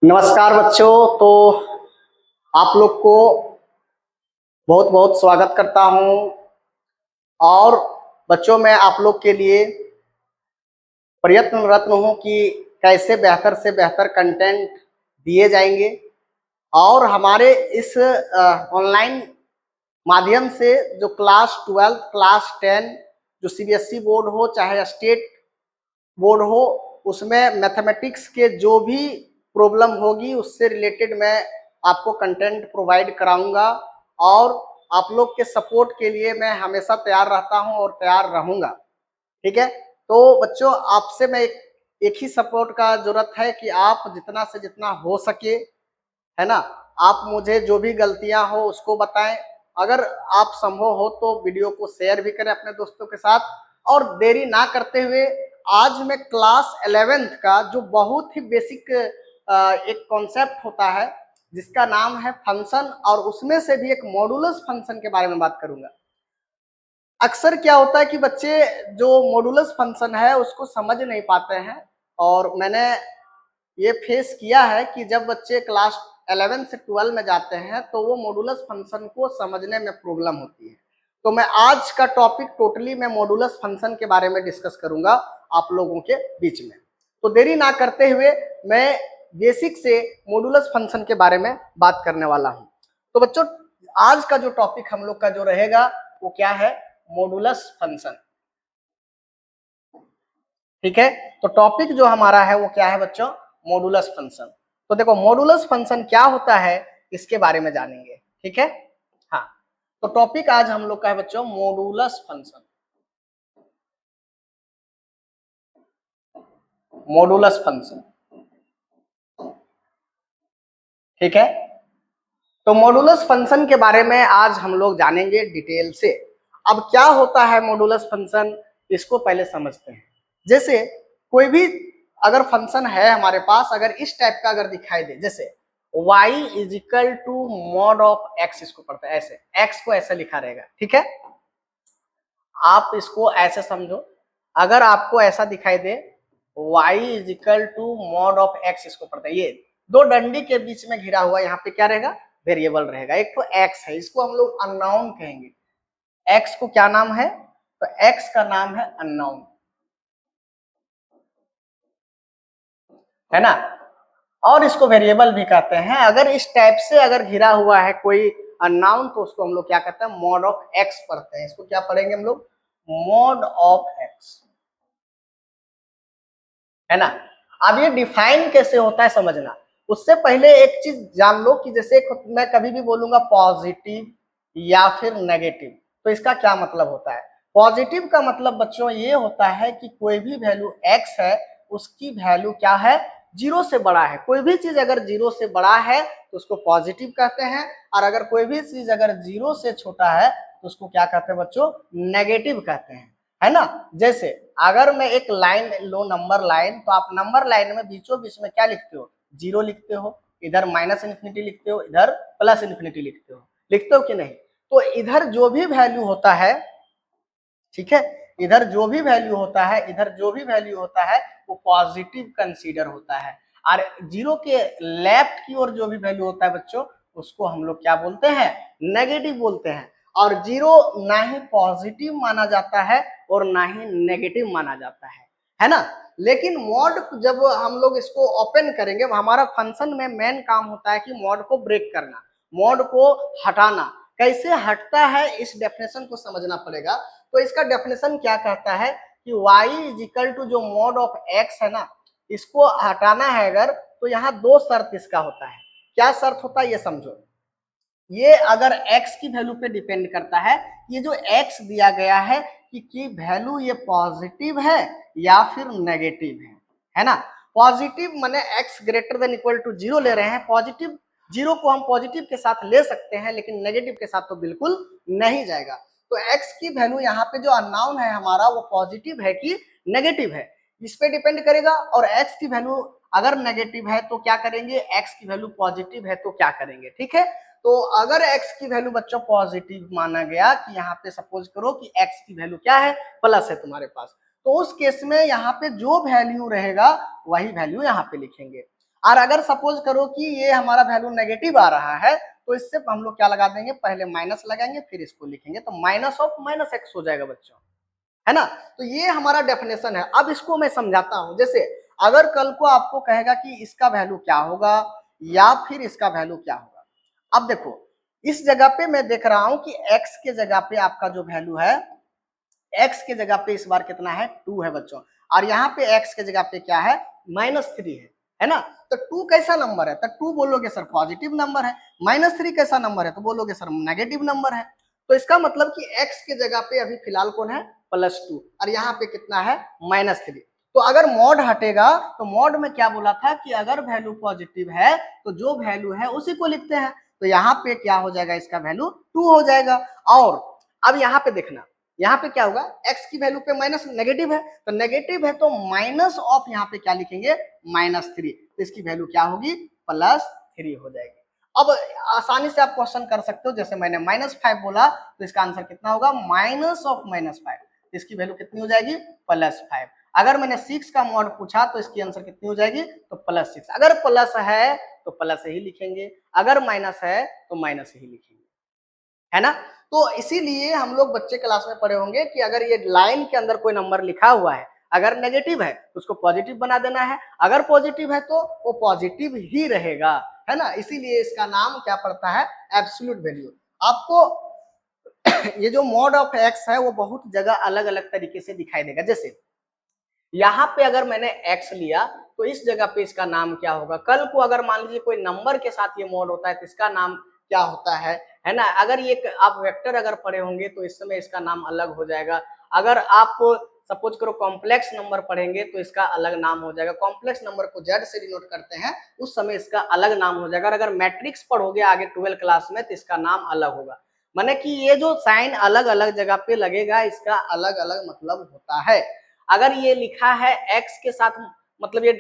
नमस्कार बच्चों। तो आप लोग को बहुत बहुत स्वागत करता हूं। और बच्चों मैं आप लोग के लिए प्रयत्नरत हूं कि कैसे बेहतर से बेहतर कंटेंट दिए जाएंगे और हमारे इस ऑनलाइन माध्यम से जो क्लास 12 क्लास 10 जो सीबीएसई बोर्ड हो चाहे स्टेट बोर्ड हो, उसमें मैथमेटिक्स के जो भी प्रॉब्लम होगी उससे रिलेटेड मैं आपको कंटेंट प्रोवाइड कराऊंगा। और आप लोग के सपोर्ट के लिए मैं हमेशा तैयार रहता हूं और तैयार रहूंगा। ठीक है, तो बच्चों आपसे मैं एक ही सपोर्ट का जरूरत है कि आप जितना से जितना हो सके, है ना, आप मुझे जो भी गलतियां हो उसको बताएं। अगर आप संभव हो तो वीडियो को शेयर भी करें अपने दोस्तों के साथ। और देरी ना करते हुए आज मैं क्लास 11th का जो बहुत ही बेसिक एक कॉन्सेप्ट होता है जिसका नाम है फंक्शन, और उसमें से भी एक मॉडुलस फंक्शन के बारे में बात करूंगा। अक्सर क्या होता है कि बच्चे जो मॉडुलस फंक्शन है उसको समझ नहीं पाते हैं, और मैंने ये फेस किया है कि जब बच्चे क्लास 11 से 12 में जाते हैं तो वो मॉडुलस फंक्शन को समझने में प्रॉब्लम होती है। तो मैं आज का टॉपिक टोटली मैं मॉडुलस फंक्शन के बारे में डिस्कस करूंगा आप लोगों के बीच में। तो देरी ना करते हुए मैं बेसिक से मॉडुलस फंक्शन के बारे में बात करने वाला हूं। तो बच्चों आज का जो टॉपिक हम लोग का जो रहेगा वो क्या है? Modulus function. ठीक है, तो टॉपिक जो हमारा है वो क्या है बच्चों? Modulus function. तो देखो मॉडुलस फंक्शन क्या होता है इसके बारे में जानेंगे। ठीक है, हाँ, तो टॉपिक आज हम लोग का है बच्चों मॉडुलस फंक्शन। मॉडुलस फंक्शन, ठीक है। तो मॉडुलस फंक्शन के बारे में आज हम लोग जानेंगे डिटेल से। अब क्या होता है मॉडुलस फंक्शन, इसको पहले समझते हैं। जैसे कोई भी अगर फंक्शन है हमारे पास, अगर इस टाइप का अगर दिखाई दे, जैसे y is equal to mod of x, इसको पढ़ते हैं ऐसे, x को ऐसे लिखा रहेगा। ठीक है, आप इसको ऐसे समझो, अगर आपको ऐसा दिखाई दे y is equal to mod of x, इसको पढ़ते हैं, ये दो डंडी के बीच में घिरा हुआ यहाँ पे क्या रहेगा? वेरिएबल रहेगा। एक तो x है, इसको हम लोग अननोन कहेंगे। x को क्या नाम है? तो x का नाम है अननोन, है ना। और इसको वेरिएबल भी कहते हैं। अगर इस टाइप से अगर घिरा हुआ है कोई अननोन तो उसको हम लोग क्या कहते हैं? मॉड ऑफ x पढ़ते हैं। इसको क्या पढ़ेंगे हम लोग? मॉड ऑफ x, है ना। अब ये डिफाइन कैसे होता है समझना, उससे पहले एक चीज जान लो कि जैसे मैं कभी भी बोलूंगा पॉजिटिव या फिर नेगेटिव, तो इसका क्या मतलब होता है? पॉजिटिव का मतलब बच्चों ये होता है कि कोई भी वैल्यू x है उसकी वैल्यू क्या है? जीरो से बड़ा है। कोई भी चीज अगर जीरो से बड़ा है तो उसको पॉजिटिव कहते हैं, और अगर कोई भी चीज अगर जीरो से छोटा है तो उसको क्या कहते हैं बच्चों? नेगेटिव कहते हैं, है ना। जैसे अगर मैं एक लाइन लो, नंबर लाइन, तो आप नंबर लाइन में बीचों बीच में क्या लिखते हो? जीरो लिखते हो, इधर माइनस इन्फिनिटी लिखते हो, इधर प्लस इन्फिनिटी लिखते हो कि नहीं? तो इधर जो भी वैल्यू होता है, ठीक है, इधर जो भी वैल्यू होता है, इधर जो भी वैल्यू होता है वो पॉजिटिव कंसीडर होता है। और जीरो के लेफ्ट की ओर जो भी वैल्यू होता है बच्चों, उसको हम लोग क्या बोलते हैं? नेगेटिव बोलते हैं। और जीरो ना ही पॉजिटिव माना जाता है और ना ही नेगेटिव माना जाता है ना। लेकिन मॉड जब हम लोग इसको ओपन करेंगे, हमारा फंक्शन में मेन काम होता है कि मॉड को ब्रेक करना, मॉड को हटाना। कैसे हटता है इस डेफिनेशन को समझना पड़ेगा। तो इसका डेफिनेशन क्या कहता है कि y इज इक्वल टू जो मॉड ऑफ x है ना, इसको हटाना है अगर, तो यहाँ दो शर्त इसका होता है। क्या शर्त होता है ये समझो। ये अगर x की वैल्यू पे डिपेंड करता है, ये जो x दिया गया है कि वैल्यू ये पॉजिटिव है या फिर नेगेटिव है ना। पॉजिटिव माने x greater than equal to zero ले रहे हैं। पॉजिटिव जीरो को हम पॉजिटिव के साथ ले सकते हैं, लेकिन नेगेटिव के साथ तो बिल्कुल नहीं जाएगा। तो x की वैल्यू यहाँ पे जो अननोन है हमारा, वो पॉजिटिव है कि नेगेटिव है, इस पे डिपेंड करेगा। और x की वैल्यू अगर नेगेटिव है तो क्या करेंगे, x की वैल्यू पॉजिटिव है तो क्या करेंगे। ठीक है, तो अगर x की वैल्यू बच्चों पॉजिटिव माना गया, कि यहाँ पे सपोज करो कि x की वैल्यू क्या है? प्लस है तुम्हारे पास, तो उस केस में यहाँ पे जो वैल्यू रहेगा वही वैल्यू यहाँ पे लिखेंगे। और अगर सपोज करो कि ये हमारा वैल्यू नेगेटिव आ रहा है तो इससे हम लोग क्या लगा देंगे, पहले माइनस लगाएंगे फिर इसको लिखेंगे, तो माइनस ऑफ माइनस एक्स हो जाएगा बच्चों, है ना। तो ये हमारा डेफिनेशन है। अब इसको मैं समझाता हूं, जैसे अगर कल को आपको कहेगा कि इसका वैल्यू क्या होगा या फिर इसका वैल्यू क्या होगा। अब देखो इस जगह पे मैं देख रहा हूं कि x के जगह पे आपका जो वैल्यू है, x के जगह पे इस बार कितना है 2 है बच्चों, और यहाँ पे x के जगह पे क्या है -3 है ना। तो 2 कैसा नंबर है, तो 2 बोलोगे सर पॉजिटिव नंबर है, -3 कैसा नंबर है तो बोलोगे सर नेगेटिव नंबर है। तो इसका मतलब कि x के जगह पे अभी फिलहाल कौन है +2 और यहाँ पे कितना है -3। तो अगर मॉड हटेगा तो मॉड में क्या बोला था कि अगर वैल्यू पॉजिटिव है तो जो वैल्यू है उसी को लिखते हैं, तो यहाँ पे क्या हो जाएगा, इसका वैल्यू 2 हो जाएगा। और अब यहाँ पे देखना, यहाँ पे क्या होगा, x की वैल्यू पे माइनस नेगेटिव है, तो नेगेटिव है तो माइनस ऑफ यहाँ पे क्या लिखेंगे -3, तो इसकी वैल्यू क्या होगी +3 हो जाएगी। अब आसानी से आप क्वेश्चन कर सकते हो, जैसे मैंने -5 बोला तो इसका आंसर कितना होगा माइनस ऑफ -5, इसकी वैल्यू कितनी हो जाएगी +5। अगर मैंने 6 का मॉड पूछा तो इसकी आंसर कितनी हो जाएगी, तो +6। अगर प्लस है तो प्लस ही लिखेंगे, अगर माइनस है तो माइनस ही लिखेंगे, है ना। तो इसीलिए हम लोग बच्चे क्लास में पढ़े होंगे कि अगर ये लाइन के अंदर कोई नंबर लिखा हुआ है, अगर नेगेटिव है तो उसको पॉजिटिव बना देना है, अगर पॉजिटिव है तो वो पॉजिटिव ही रहेगा, है ना। इसीलिए इसका नाम क्या पड़ता है, एब्सोल्यूट वैल्यू। आपको ये जो मॉड ऑफ एक्स है वो बहुत जगह अलग अलग तरीके से दिखाई देगा। जैसे यहाँ पे अगर मैंने x लिया तो इस जगह पे इसका नाम क्या होगा, कल को अगर मान लीजिए कोई नंबर के साथ ये मॉड होता है तो इसका नाम क्या होता है ना। अगर ये आप वेक्टर अगर पढ़े होंगे तो इस समय इसका नाम अलग हो जाएगा। अगर आप सपोज करो कॉम्प्लेक्स नंबर पढ़ेंगे तो इसका अलग नाम हो जाएगा। कॉम्प्लेक्स नंबर को z से डिनोट करते हैं, उस समय इसका अलग नाम हो जाएगा। अगर मैट्रिक्स पढ़ोगे आगे 12 क्लास में तो इसका नाम अलग होगा। माने कि ये जो साइन अलग अलग जगह पे लगेगा इसका अलग अलग मतलब होता है। अगर ये लिखा है x के साथ, मतलब ये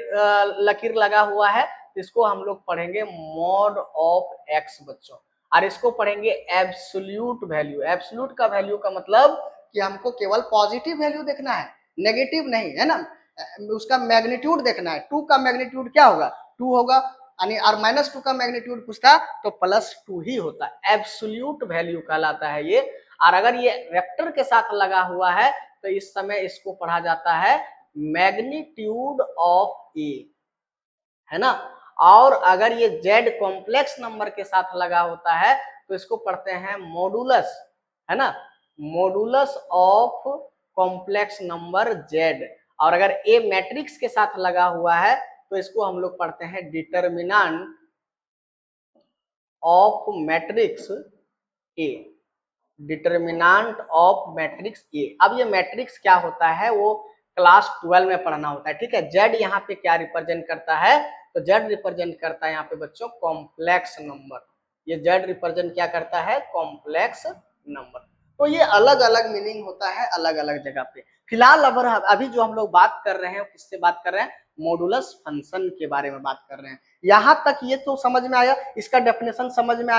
लकीर लगा हुआ है, तो इसको हम लोग पढ़ेंगे मॉड ऑफ x बच्चों, और इसको पढ़ेंगे एब्सोल्यूट वैल्यू। एब्सोल्यूट का वैल्यू का मतलब कि हमको केवल पॉजिटिव वैल्यू देखना है, नेगेटिव नहीं, है ना। उसका मैग्नीट्यूड देखना है, 2 का मैग्नीट्यूड क्या होगा 2 होगा, यानी और -2 का मैग्नीट्यूड पूछता तो +2 ही होता है। एब्सोल्यूट वैल्यू कहलाता है ये। और अगर ये वेक्टर के साथ लगा हुआ है तो इस समय इसको पढ़ा जाता है मैग्नीट्यूड ऑफ ए, है ना। और अगर ये z कॉम्प्लेक्स नंबर के साथ लगा होता है तो इसको पढ़ते हैं मॉडुलस, है ना, modulus of complex number z। और अगर a मैट्रिक्स के साथ लगा हुआ है तो इसको हम लोग पढ़ते हैं determinant of matrix A, determinant of matrix A. अब ये मैट्रिक्स क्या होता है वो क्लास 12 में पढ़ना होता है, ठीक है। जेड यहाँ पे क्या रिप्रेजेंट करता है, तो जेड रिप्रेजेंट करता है यहाँ पे बच्चों कॉम्प्लेक्स नंबर। ये जेड रिप्रेजेंट क्या करता है, कॉम्प्लेक्स नंबर। तो ये अलग अलग मीनिंग होता है अलग अलग जगह पे। फिलहाल अभी जो हम लोग बात कर रहे हैं किससे बात कर रहे हैं, मॉडुलस फंक्शन के बारे में बात कर रहे हैं। यहाँ तक ये तो समझ में आया, इसका डेफिनेशन समझ में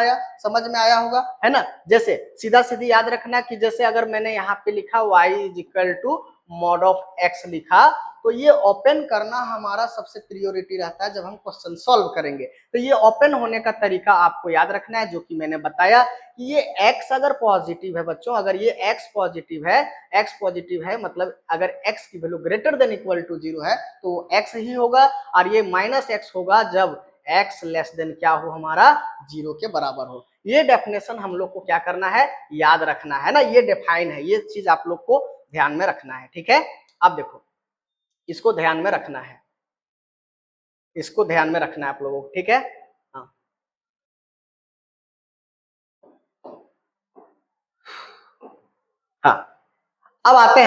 आया होगा, है ना। जैसे सीधा सीधी याद रखना कि जैसे अगर मैंने यहाँ पे लिखा y is equal to mod of x लिखा, तो ये ओपन करना हमारा सबसे प्रियोरिटी रहता है जब हम क्वेश्चन सॉल्व करेंगे। तो ये ओपन होने का तरीका आपको याद रखना है, जो कि मैंने बताया कि ये x अगर पॉजिटिव है बच्चों, अगर ये x पॉजिटिव है मतलब अगर x की value greater than equal to 0 है तो x ही होगा, और ये -x होगा जब x लेस देन क्या हो, हमारा 0 के बराबर हो। ये डेफिनेशन हम लोग को क्या करना है, याद रखना है ना, ये डिफाइन है, ये चीज आप लोग को ध्यान में रखना है, ठीक है। अब देखो इसको ध्यान में रखना है, इसको ध्यान में रखना है आप लोगों को, ठीक है। हाँ हाँ अब आते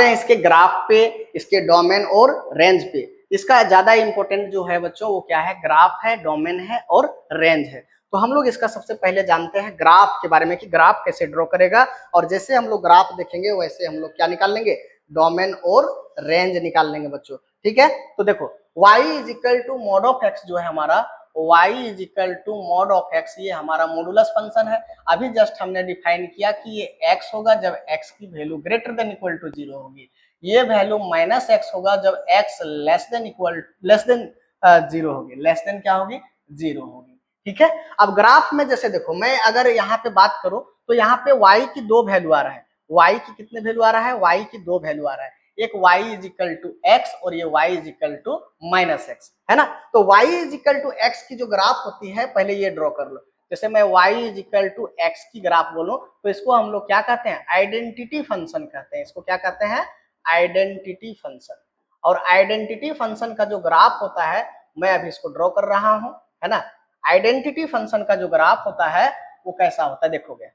हैं इसके ग्राफ पे, इसके डोमेन और रेंज पे। इसका ज्यादा इंपॉर्टेंट जो है बच्चों वो क्या है, ग्राफ है, डोमेन है और रेंज है। तो हम लोग इसका सबसे पहले जानते हैं ग्राफ के बारे में कि ग्राफ कैसे ड्रॉ करेगा, और जैसे हम लोग ग्राफ देखेंगे वैसे हम लोग क्या निकाल लेंगे, डोमेन और रेंज निकाल लेंगे बच्चों, ठीक है। तो देखो y is equal to mod of x जो है हमारा, y is equal to mod of x, ये हमारा मॉडुलस फंक्शन है। अभी जस्ट हमने डिफाइन किया कि ये x होगा जब x की value greater than equal to 0 होगी। ये वैल्यू माइनस एक्स होगा जब एक्स लेस देन जीरो होगी, लेस देन क्या होगी, जीरो होगी। ठीक है, अब ग्राफ में जैसे देखो, मैं अगर यहाँ पे बात करूं तो यहाँ पे y की दो वैल्यू आ रहा है, y की कितने वैल्यू आ रहा है, y की दो वैल्यू आ रहा है, एक y is equal to x और ये y is equal to minus x, है ना। तो y is equal to x की जो ग्राफ होती है पहले ये ड्रॉ कर लो। जैसे मैं y is equal to x की ग्राफ बोलूं तो इसको हम लोग क्या कहते हैं, आइडेंटिटी फंक्शन कहते हैं। इसको क्या कहते हैं, आइडेंटिटी फंक्शन। और आइडेंटिटी फंक्शन का जो ग्राफ होता है मैं अभी इसको ड्रॉ कर रहा हूं, है ना। आइडेंटिटी फंक्शन का जो ग्राफ होता है वो कैसा होता है देखोगे,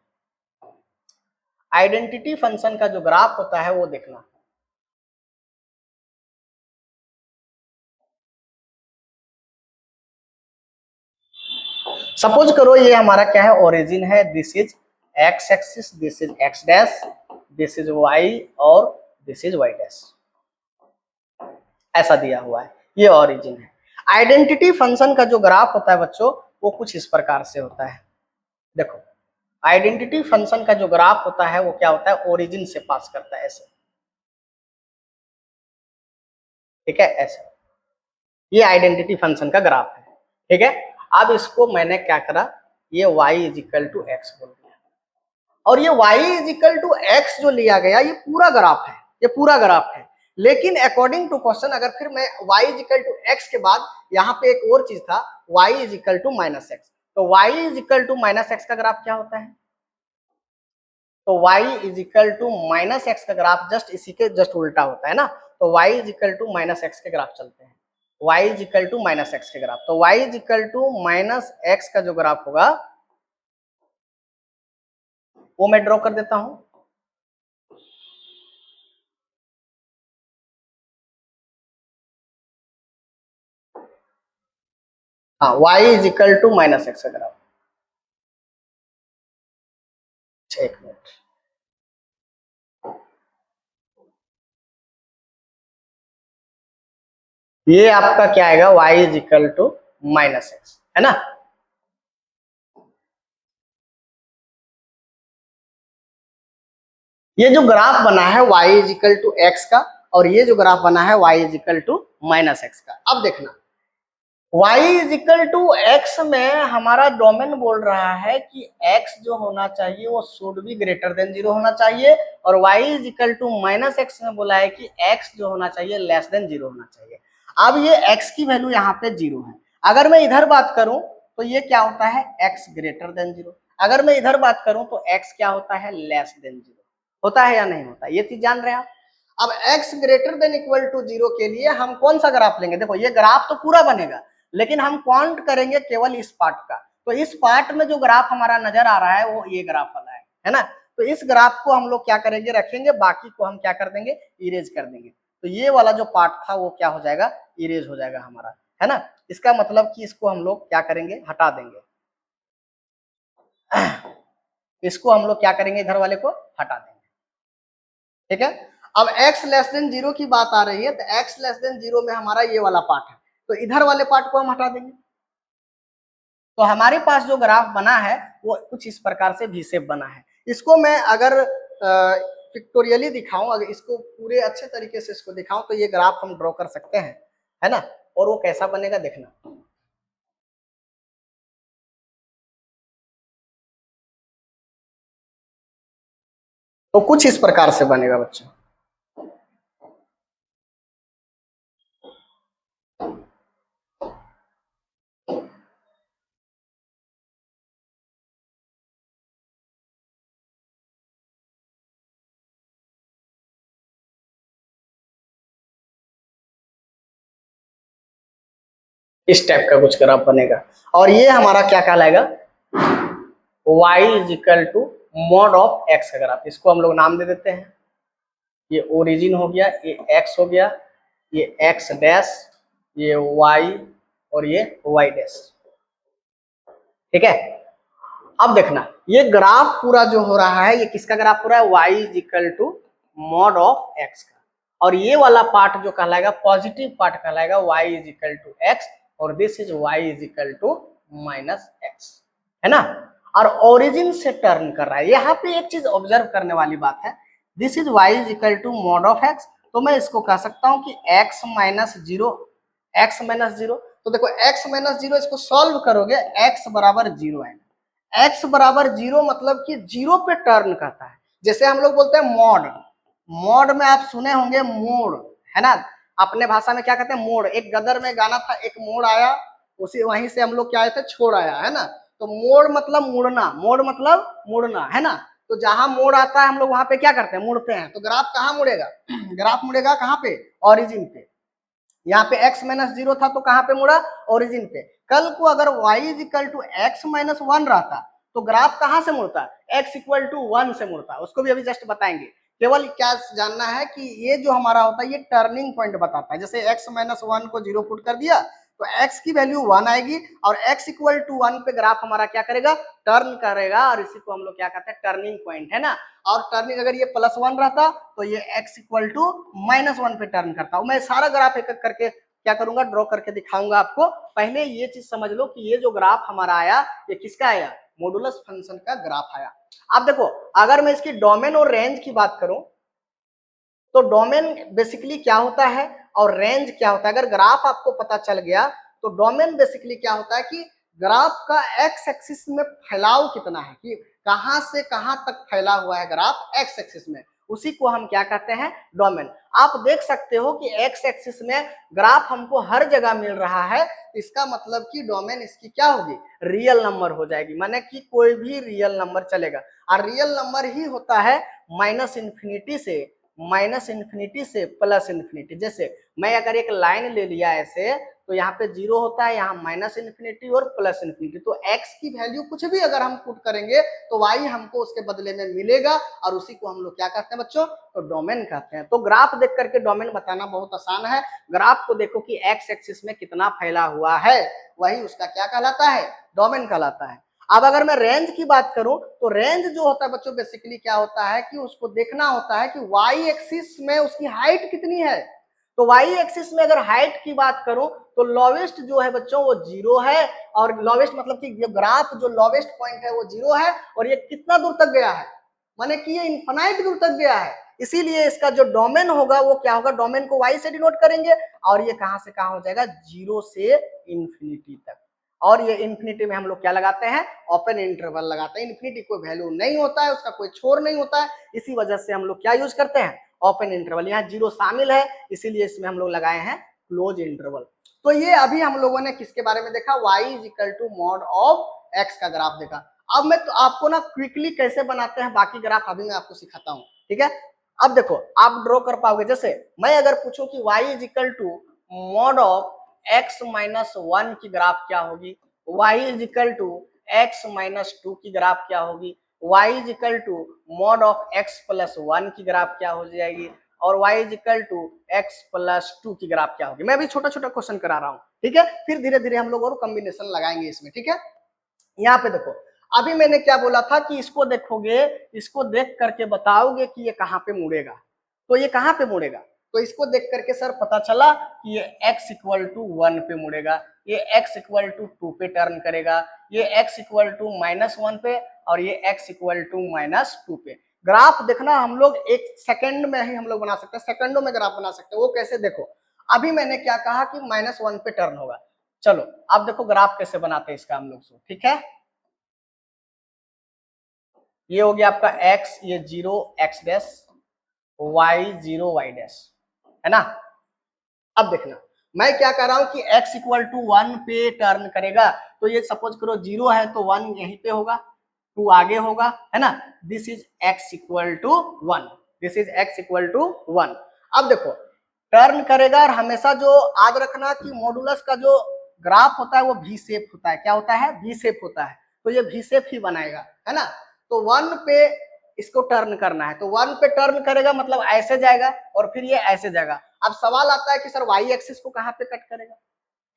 आइडेंटिटी फंक्शन का जो ग्राफ होता है वो देखना। सपोज करो ये हमारा क्या है, ओरिजिन है, this is x axis, this is x dash, this is y और दिस इज वाई डैश, ऐसा दिया हुआ है, ये ओरिजिन है। आइडेंटिटी फंक्शन का जो ग्राफ होता है बच्चों वो कुछ इस प्रकार से होता है। देखो आइडेंटिटी फंक्शन का जो ग्राफ होता है वो क्या होता है, ओरिजिन से पास करता है ऐसे, ठीक है, ऐसे। ये आइडेंटिटी फंक्शन का ग्राफ है, ठीक है। अब इसको मैंने क्या करा, ये y is equal to x बोल दिया, और ये y is equal to x जो लिया गया ये पूरा ग्राफ है, ये पूरा ग्राफ है। लेकिन अकॉर्डिंग टू क्वेश्चन अगर फिर मैं y is equal to x के बाद यहाँ पे एक और चीज था y is equal to minus x, तो y is equal to minus x का ग्राफ क्या होता है, तो y is equal to minus x का ग्राफ जस्ट इसी के जस्ट उल्टा होता है ना। तो y is equal to minus x के ग्राफ चलते हैं, y is equal to minus x के ग्राफ। तो y is equal to minus x का जो ग्राफ होगा वो मैं ड्रॉ कर देता हूं। हाँ, y is equal to minus x का ग्राफ। एक मिनट, ये आपका क्या आएगा, y is equal to minus x, है ना। ये जो ग्राफ बना है y is equal to x का, और ये जो ग्राफ बना है y is equal to minus x का। अब देखना y is equal to x में हमारा डोमेन बोल रहा है कि x जो होना चाहिए वो should be greater than zero होना चाहिए, और y is equal to minus x में बोला है कि x जो होना चाहिए लेस देन जीरो होना चाहिए। अब ये x की वैल्यू यहाँ पे जीरो है, अगर मैं इधर बात करूं तो ये क्या होता है, x ग्रेटर देन जीरो। अगर मैं इधर बात करूं तो x क्या होता है, लेस देन जीरो होता है या नहीं होता, ये चीज जान रहे हैं आप। अब x greater than equal to zero के लिए हम कौन सा ग्राफ लेंगे, देखो ये ग्राफ तो पूरा बनेगा लेकिन हम काउंट करेंगे केवल इस पार्ट का। तो इस पार्ट में जो ग्राफ हमारा नजर आ रहा है वो ये ग्राफ वाला है ना। तो इस ग्राफ को हम लोग क्या करेंगे, रखेंगे, बाकी को हम क्या कर देंगे, इरेज कर देंगे। तो ये वाला जो पार्ट था वो क्या हो जाएगा, इरेज हो जाएगा हमारा, है ना। इसका मतलब कि इसको हम लोग क्या करेंगे, हटा देंगे, इसको हम लोग क्या करेंगे, इधर वाले को हटा देंगे, ठीक है। अब x लेस देन जीरो की बात आ रही है तो x लेस देन जीरो में हमारा ये वाला पार्ट है, तो इधर वाले पार्ट को हम हटा देंगे। तो हमारे पास जो ग्राफ बना है वो कुछ इस प्रकार से भी शेप बना है। इसको मैं अगर पिक्टोरियली दिखाऊं, अगर इसको पूरे अच्छे तरीके से इसको दिखाऊं तो ये ग्राफ हम ड्रॉ कर सकते हैं, है ना। और वो कैसा बनेगा देखना, तो कुछ इस प्रकार से बनेगा बच्चों। इस टाइप का कुछ ग्राफ बनेगा, और ये हमारा क्या कहलाएगा, y is equal to mod of x का ग्राफ। इसको हम लोग नाम दे देते हैं, ये ओरिजिन हो गया, ये x हो गया, ये x डैश, ये y और ये y डैश, ठीक है। अब देखना ये ग्राफ पूरा जो हो रहा है ये किसका ग्राफ हो रहा है, y is equal to mod of x का, और ये वाला पार्ट जो कहलाएगा पॉजिटिव पार्ट कहलाएगा y is equal to x, और this is y is equal to minus x, है ना। और ओरिजिन से टर्न कर रहा है। यहाँ पे एक चीज ऑब्जर्व करने वाली बात है, this is y is equal to mod of x, तो मैं इसको कह सकता हूं कि x minus zero, x minus zero. तो देखो x माइनस जीरो, इसको सॉल्व करोगे x बराबर जीरो आएगा। x बराबर जीरो मतलब कि जीरो पे टर्न करता है। जैसे हम लोग बोलते हैं मॉड, मॉड में आप सुने होंगे मोड़, है ना, अपने भाषा में क्या कहते हैं मोड़। एक गदर में गाना था, एक मोड़ आया, उसी वहीं से हम लोग क्या आए थे, छोड़ आया, है ना। तो मोड़ मतलब मुड़ना, मोड़ मतलब मुड़ना, है ना। तो जहां मोड़ आता है हम लोग वहां पे क्या करते हैं, मुड़ते हैं। तो ग्राफ कहाँ मुड़ेगा, ग्राफ मुड़ेगा कहाँ पे, ओरिजिन पे। यहाँ पे x माइनस जीरो था तो कहाँ पे मुड़ा, ओरिजिन पे। कल को अगर y is equal to x minus one रहता तो ग्राफ कहाँ से मुड़ता, x इक्वल टू वन से मुड़ता। उसको भी अभी जस्ट बताएंगे। केवल क्या जानना है कि ये जो हमारा होता है ये टर्निंग पॉइंट बताता है। जैसे x माइनस वन को जीरो पुट कर दिया तो x की वैल्यू वन आएगी और x इक्वल टू वन पे ग्राफ हमारा क्या करेगा, टर्न करेगा। और इसी को हम लोग क्या कहते हैं, टर्निंग पॉइंट, है ना। और टर्निंग अगर ये प्लस वन रहता तो ये x equal to minus one पे टर्न करता। मैं सारा ग्राफ एक एक करके क्या करूंगा, ड्रॉ करके दिखाऊंगा आपको। पहले ये चीज समझ लो कि ये जो ग्राफ हमारा आया ये किसका आया, मॉडुलस फंक्शन का ग्राफ आया। अब देखो अगर मैं इसकी डोमेन और रेंज की बात करूं तो डोमेन बेसिकली क्या होता है और रेंज क्या होता है। अगर ग्राफ आपको पता चल गया तो डोमेन बेसिकली क्या होता है कि ग्राफ का एक्स एक्सिस में फैलाव कितना है, कि कहां से कहां तक फैला हुआ है ग्राफ एक्स एक्सिस में, उसी को हम क्या कहते हैं, डोमेन। आप देख सकते हो कि एक्स एक्सिस में ग्राफ हमको हर जगह मिल रहा है, इसका मतलब कि डोमेन इसकी क्या होगी, रियल नंबर हो जाएगी। माने कि कोई भी रियल नंबर चलेगा। और रियल नंबर ही होता है माइनस इन्फिनिटी से प्लस इन्फिनिटी। जैसे मैं अगर एक लाइन ले लिया ऐसे तो यहाँ पे जीरो होता है, यहाँ माइनस इन्फिनिटी और प्लस इन्फिनिटी। तो x की वैल्यू कुछ भी अगर हम पुट करेंगे तो y हमको उसके बदले में मिलेगा और उसी को हम लोग क्या कहते हैं बच्चों, तो डोमेन कहते हैं। तो ग्राफ देख करके डोमेन बताना बहुत आसान है। ग्राफ को देखो कि x एक्सिस में कितना फैला हुआ है, वही उसका क्या कहलाता है, डोमेन कहलाता है। अब अगर मैं रेंज की बात करूं तो रेंज जो होता है बच्चों बेसिकली क्या होता है कि उसको देखना होता है कि y एक्सिस में उसकी हाइट कितनी है। तो y एक्सिस में अगर हाइट की बात करूं तो लोवेस्ट जो है बच्चों वो जीरो है। और लोवेस्ट मतलब कि ये ग्राफ जो लोवेस्ट पॉइंट है वो जीरो है और ये कितना दूर तक गया है, माने कि ये इनफाइनाइट दूर तक गया है। इसीलिए इसका जो डोमेन होगा वो क्या होगा, डोमेन को y से डिनोट करेंगे और ये कहां से कहां हो जाएगा, जीरो से इंफिनिटी तक। और ये इंफिनिटी में हम लोग क्या लगाते हैं, ओपन इंटरवल लगाते हैं। इंफिनिटी कोई वैल्यू नहीं होता है, उसका कोई छोर नहीं होता है, इसी वजह से हम लोग क्या यूज करते हैं, ओपन इंटरवल। यहाँ जीरो शामिल है इसीलिए इसमें हम लोग लगाए हैं क्लोज इंटरवल। तो ये अभी हम लोगों ने किसके बारे में देखा, y is equal to mod of x का ग्राफ देखा। अब मैं तो आपको ना क्विकली कैसे बनाते हैं बाकी ग्राफ अभी मैं आपको सिखाता हूँ, ठीक है। अब देखो आप ड्रॉ कर पाओगे। जैसे मैं अगर पूछूं कि y is equal to mod of x minus one की ग्राफ क्या होगी, y is equal to x minus two की ग्राफ क्या होगी, y is equal to mod of x plus one की ग्राफ क्या हो जाएगी, और y is equal to x plus two की ग्राफ क्या होगी। मैं अभी छोटा छोटा क्वेश्चन करा रहा हूँ, ठीक है, फिर धीरे धीरे हम लोग और कॉम्बिनेशन लगाएंगे इसमें, ठीक है। यहाँ पे देखो अभी मैंने क्या बोला था कि इसको देखोगे, इसको देख करके बताओगे कि ये कहाँ पे मुड़ेगा। तो ये कहाँ पे मुड़ेगा, तो इसको देख करके सर पता चला कि ये x इक्वल टू वन पे मुड़ेगा, ये x इक्वल टू टू पे टर्न करेगा, ये x equal to minus one पे और ये x equal to minus two पे। ग्राफ देखना हम लोग एक सेकंड में ही हम लोग बना सकते हैं, सेकंडों में ग्राफ बना सकते हैं। वो कैसे, देखो अभी मैंने क्या कहा कि माइनस वन पे टर्न होगा। चलो अब देखो ग्राफ कैसे बनाते हैं इसका हम लोग, ठीक है। ये हो गया आपका x, ये zero x dash, y zero y dash, है ना। अब देखना मैं क्या कर रहा हूं कि x इक्वल टू वन पे टर्न करेगा। तो ये सपोज करो जीरो है तो वन यहीं पे होगा, टू आगे होगा, है ना। This is x equal to one, this is x equal to one. अब देखो टर्न करेगा और हमेशा जो याद रखना कि मॉडुलस का जो ग्राफ होता है वो वी शेप होता है। क्या होता है, वी शेप होता है। तो ये वी शेप ही बनाएगा, है ना। तो वन पे इसको टर्न करना है, तो वन पे टर्न करेगा मतलब ऐसे जाएगा और फिर ये ऐसे जाएगा। अब सवाल आता है कि सर वाई एक्सिस को कहाँ पे कट करेगा,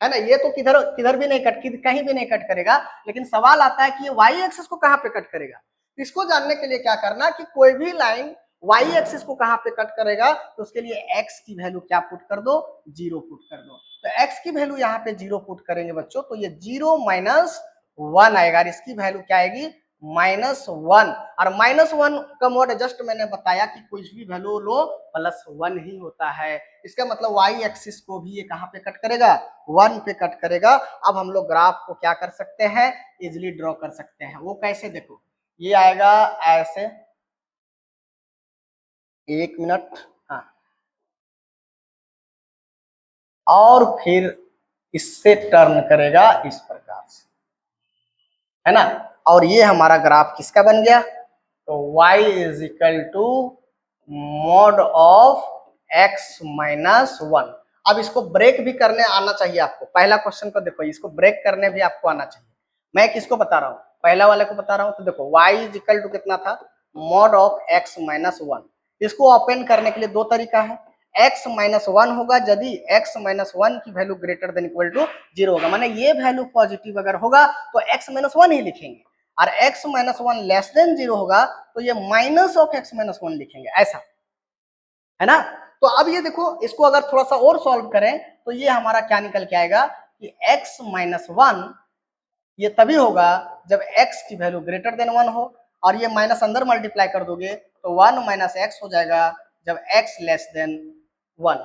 है ना। ये तो किधर किधर भी नहीं कट, कहीं भी नहीं कट करेगा, लेकिन सवाल आता है कि ये वाई एक्सिस को कहाँ पे कट करेगा। इसको जानने के लिए क्या करना कि कोई भी लाइन वाई एक्सिस को कहाँ पे कट करेगा तो उसके लिए x की वैल्यू क्या पुट कर दो, जीरो पुट कर दो। तो x की वैल्यू यहाँ पे जीरो पुट करेंगे बच्चों तो ये जीरो माइनस वन आएगा और इसकी वैल्यू क्या आएगी, -1, और -1 का मोड जस्ट मैंने बताया कि कुछ भी वैल्यू लो +1 ही होता है। इसका मतलब y एक्सिस को भी ये कहाँ पे कट करेगा, 1 पे कट करेगा। अब हम लोग ग्राफ को क्या कर सकते हैं, इजिली ड्रॉ कर सकते हैं। वो कैसे, देखो ये आएगा ऐसे, 1 मिनट, हाँ, और फिर इससे टर्न करेगा इस प्रकार से, है ना। और ये हमारा ग्राफ किसका बन गया, तो y is equal to mod of x-1। अब इसको ब्रेक भी करने आना चाहिए आपको। पहला क्वेश्चन को देखो, इसको ब्रेक करने भी आपको आना चाहिए। मैं किसको बता रहा हूँ, पहला वाले को बता रहा हूँ। तो देखो y इज इक्वल टू कितना था, मॉड ऑफ x-1। इसको ओपन करने के लिए दो तरीका है। x-1 होगा यदि x-1 की value greater than equal to 0 होगा, माने ये वैल्यू पॉजिटिव अगर होगा तो x-1 ही लिखेंगे, और x-1 लेस देन 0 होगा तो ये माइनस ऑफ x-1 लिखेंगे, ऐसा है ना। तो अब ये देखो, इसको अगर थोड़ा सा और सॉल्व करें तो ये हमारा क्या निकल के आएगा कि x-1 ये तभी होगा जब x की वैल्यू ग्रेटर देन 1 हो, और ये माइनस अंदर मल्टीप्लाई कर दोगे तो 1 माइनस एक्स हो जाएगा जब x लेस देन 1।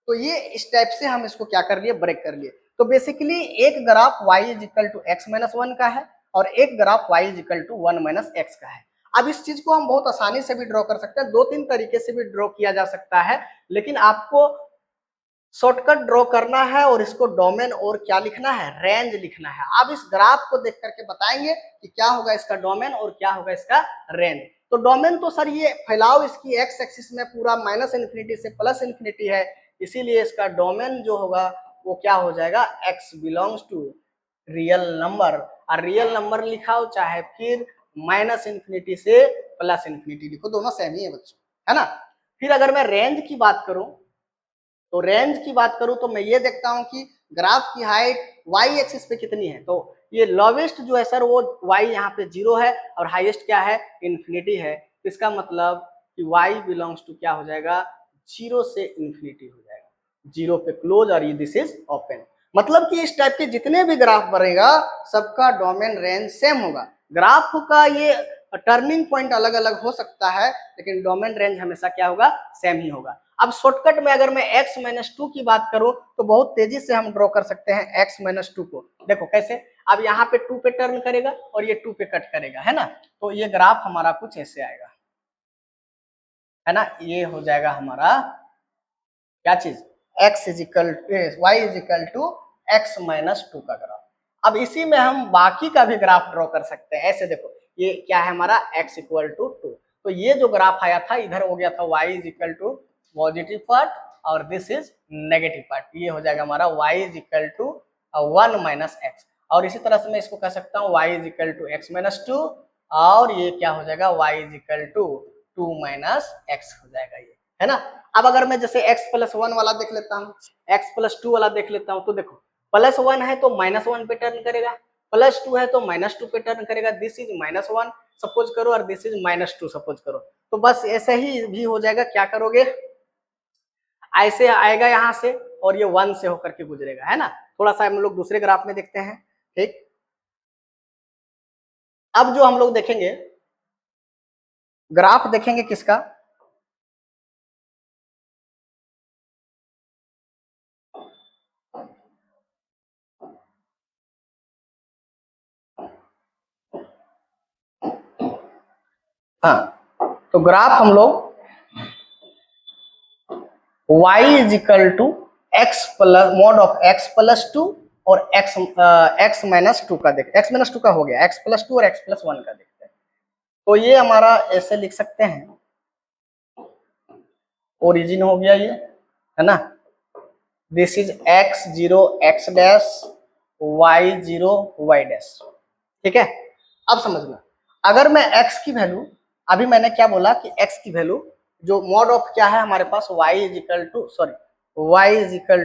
तो ये इस टाइप से हम इसको क्या कर लिए, ब्रेक कर लिए। तो बेसिकली एक graph y is equal to x-1 का है, और एक graph y is equal to 1 minus x का है। अब इस चीज को हम बहुत आसानी से भी ड्रॉ कर सकते हैं, दो तीन तरीके से भी ड्रॉ किया जा सकता है, लेकिन आपको शॉर्टकट ड्रॉ करना है और इसको डोमेन और क्या लिखना है, रेंज लिखना है। आप इस ग्राफ को देख करके बताएंगे कि क्या होगा इसका डोमेन और क्या होगा इसका रेंज। तो डोमेन तो सर ये फैलाव इसकी एक्स एक्सिस में पूरा -∞ से +∞ है, इसीलिए इसका डोमेन जो होगा वो क्या हो जाएगा, x belongs to real number. और रियल नंबर लिखाओ चाहे फिर -∞ से +∞ लिखो, दोनों सेम ही है बच्चों, है ना। फिर अगर मैं रेंज की बात करूं, तो रेंज की बात करूं तो मैं ये देखता हूं कि ग्राफ की हाइट y एक्सिस पे कितनी है। तो ये लोवेस्ट जो है सर वो y यहाँ पे 0 है, और हाईएस्ट क्या है, इन्फिनिटी है। इसका मतलब कि y बिलोंग्स टू क्या हो जाएगा, 0 से इन्फिनिटी हो जाएगा, 0 पे क्लोज और ये दिस इज ओपन। मतलब कि इस टाइप के जितने भी ग्राफ बनेगा सबका डोमेन रेंज सेम होगा। ग्राफ का ये टर्निंग पॉइंट अलग अलग हो सकता है, लेकिन डोमेन रेंज हमेशा क्या होगा, सेम ही होगा। अब शॉर्टकट में अगर मैं x-2 की बात करूं तो बहुत तेजी से हम ड्रॉ कर सकते हैं x-2 को। देखो कैसे, अब यहाँ पे 2 पे टर्न करेगा और ये 2 पे कट करेगा, है ना। तो ये ग्राफ हमारा कुछ ऐसे आएगा, है ना। ये हो जाएगा हमारा क्या चीज, x is equal y is equal to x-2 का ग्राफ। अब इसी में हम बाकी का भी ग्राफ ड्रॉ कर सकते हैं। ऐसे देखो, ये क्या है हमारा x इक्वल टू 2। तो ये जो ग्राफ आया था इधर हो गया था y is equal to positive part और दिस इज नेगेटिव पार्ट, ये हो जाएगा हमारा y is equal to 1 minus x. और इसी तरह से मैं इसको कह सकता हूँ y is equal to x-2, और ये क्या हो जाएगा, y is equal to 2 minus x हो जाएगा, ये है ना। अब अगर मैं जैसे x+1 वाला देख लेता हूँ, x+2 वाला देख लेता हूँ, तो देखो +1 है तो -1 पे टर्न करेगा, +2 है तो -2 पे टर्न करेगा, दिस इज -1 सपोज करो और दिस इज -2 सपोज करो। तो बस ऐसे ही भी हो जाएगा, क्या करोगे, ऐसे आएगा यहाँ से और ये 1 से होकर के गुजरेगा, है ना। थोड़ा सा हम लोग दूसरे ग्राफ में देखते हैं, ठीक। अब जो हम लोग देखेंगे, ग्राफ देखेंगे किसका, हाँ, तो ग्राफ हम लोग y is equal to x plus mod of x+2 और x-2 का देख, x-2 का हो गया, x+2 और x+1 का देखते हैं। तो ये हमारा ऐसे लिख सकते हैं, ओरिजिन हो गया ये, है ना। This is x0 x dash, y0 y dash, ठीक है। अब समझना, अगर मैं x की वैल्यू, अभी मैंने क्या बोला कि x की वैल्यू जो मॉड ऑफ क्या है हमारे पास, y is equal to sorry y is equal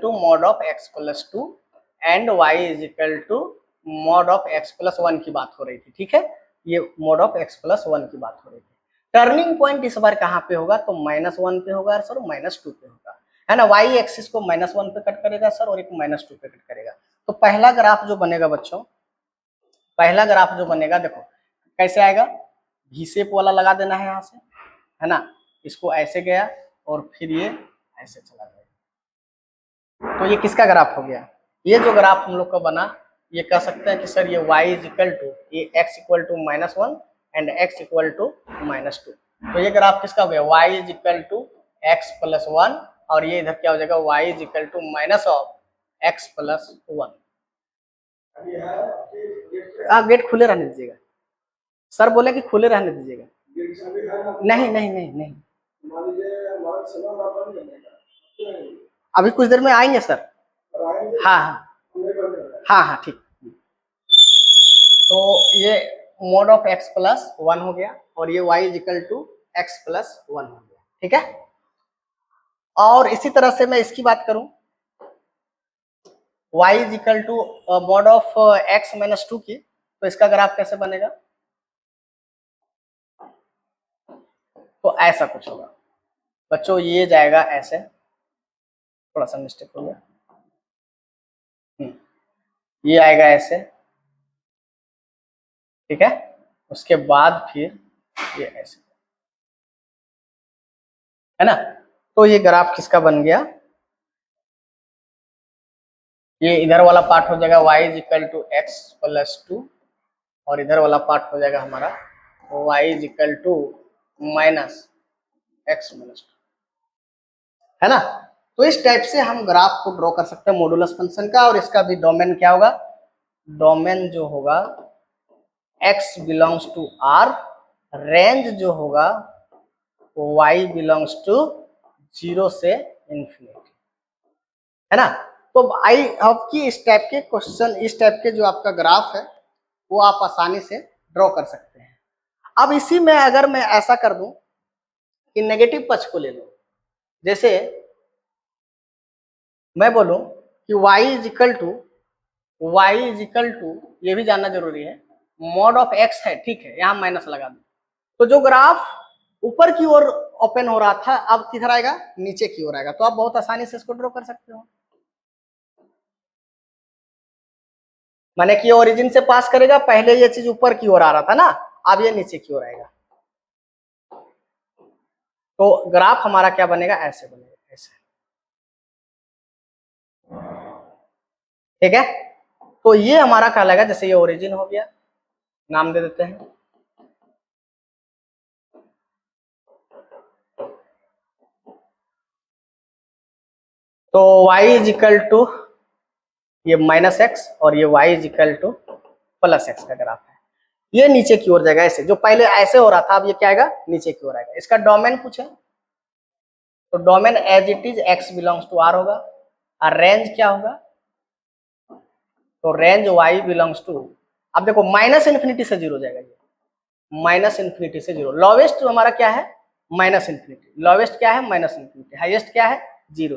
to mod of x+2 and y is equal to mod of x+1 की बात हो रही थी, ठीक है। ये मॉड ऑफ x+1 की बात हो रही थी। टर्निंग पॉइंट इस बार कहाँ पे होगा, तो -1 पे होगा सर, -2 पे होगा, है ना। y एक्सिस को -1 पे कट करेगा सर और एक -2 पे कट करेगा। तो पहला ग्राफ जो बनेगा बच्चों, पहला ग्राफ जो बनेगा देखो कैसे आएगा, भी शेप वाला लगा देना है यहाँ से, है ना, इसको ऐसे गया और फिर ये ऐसे चला गया, तो ये किसका ग्राफ हो गया, ये जो ग्राफ हम लोग का बना, ये कह सकते हैं कि सर ये y इज इक्वल टू, ये x equal to -1 and x equal to -2, तो ये ग्राफ किसका हो गया, y is equal to x plus 1, और ये इधर क्या हो जाएगा, y is equal to minus of x plus 1। आप गेट खुले रहने दीजिएगा, सर बोले कि खुले रहने दीजिएगा, नहीं नहीं नहीं नहीं, अभी कुछ देर में आएंगे सर, हाँ हाँ हाँ हाँ ठीक। तो ये मोड ऑफ x प्लस 1 हो गया और ये y is equal to x plus 1 हो गया, ठीक है। और इसी तरह से मैं इसकी बात करूं, y is equal to mod of x minus 2 की, तो इसका ग्राफ कैसे बनेगा, तो ऐसा कुछ होगा बच्चों, ये जाएगा ऐसे, थोड़ा सा मिस्टेक हो गया, ये आएगा ऐसे, ठीक है, उसके बाद फिर ये ऐसे, है ना, तो ये ग्राफ किसका बन गया, ये इधर वाला पार्ट हो जाएगा y is equal to x plus 2 और इधर वाला पार्ट हो जाएगा हमारा y is equal to minus x minus 2, है ना। तो इस टाइप से हम ग्राफ को ड्रॉ कर सकते हैं मॉडुलस फंक्शन का, और इसका भी डोमेन क्या होगा, डोमेन जो होगा x belongs to r, range जो होगा वो y बिलोंग्स टू 0 से इंफिनिटी, है ना। तो आई होप कि इस टाइप के क्वेश्चन, इस टाइप के जो आपका ग्राफ है वो आप आसानी से ड्रॉ कर सकते हैं। अब इसी में अगर मैं ऐसा कर दूं कि नेगेटिव पक्ष को ले लो, जैसे मैं बोलूं कि y इज इक्वल टू, ये भी जानना जरूरी है, मॉड ऑफ x है, ठीक है, यहाँ माइनस लगा दो, तो जो ग्राफ ऊपर की ओर ओपन हो रहा था अब किधर आएगा, नीचे की ओर आएगा, तो आप बहुत आसानी से इसको ड्रॉ कर सकते हो, माने कि ओरिजिन से पास करेगा, पहले ये चीज ऊपर की ओर आ रहा था ना, अब ये नीचे की ओर आएगा, तो ग्राफ हमारा क्या बनेगा, ऐसे बनेगा, ऐसे, ठीक है। तो ये हमारा क्या लगेगा, जैसे ये ओरिजिन हो गया, नाम दे देते हैं, तो y इज इक्वल टू ये माइनस एक्स और ये y is equal two plus x का ग्राफ है, ये नीचे की ओर जाएगा ऐसे, जो पहले ऐसे हो रहा था अब ये क्या आएगा, नीचे की ओर आएगा। इसका डोमेन पूछे तो domain as it is x belongs to r होगा, और रेंज क्या होगा, तो रेंज y बिलोंग्स टू, अब देखो माइनस इन्फिनिटी से 0 जाएगा, ये माइनस इन्फिनिटी से 0, लोवेस्ट हमारा क्या है, माइनस इन्फिनिटी, लोवेस्ट क्या है, माइनस इन्फिनिटी, हाईएस्ट क्या है, 0 है।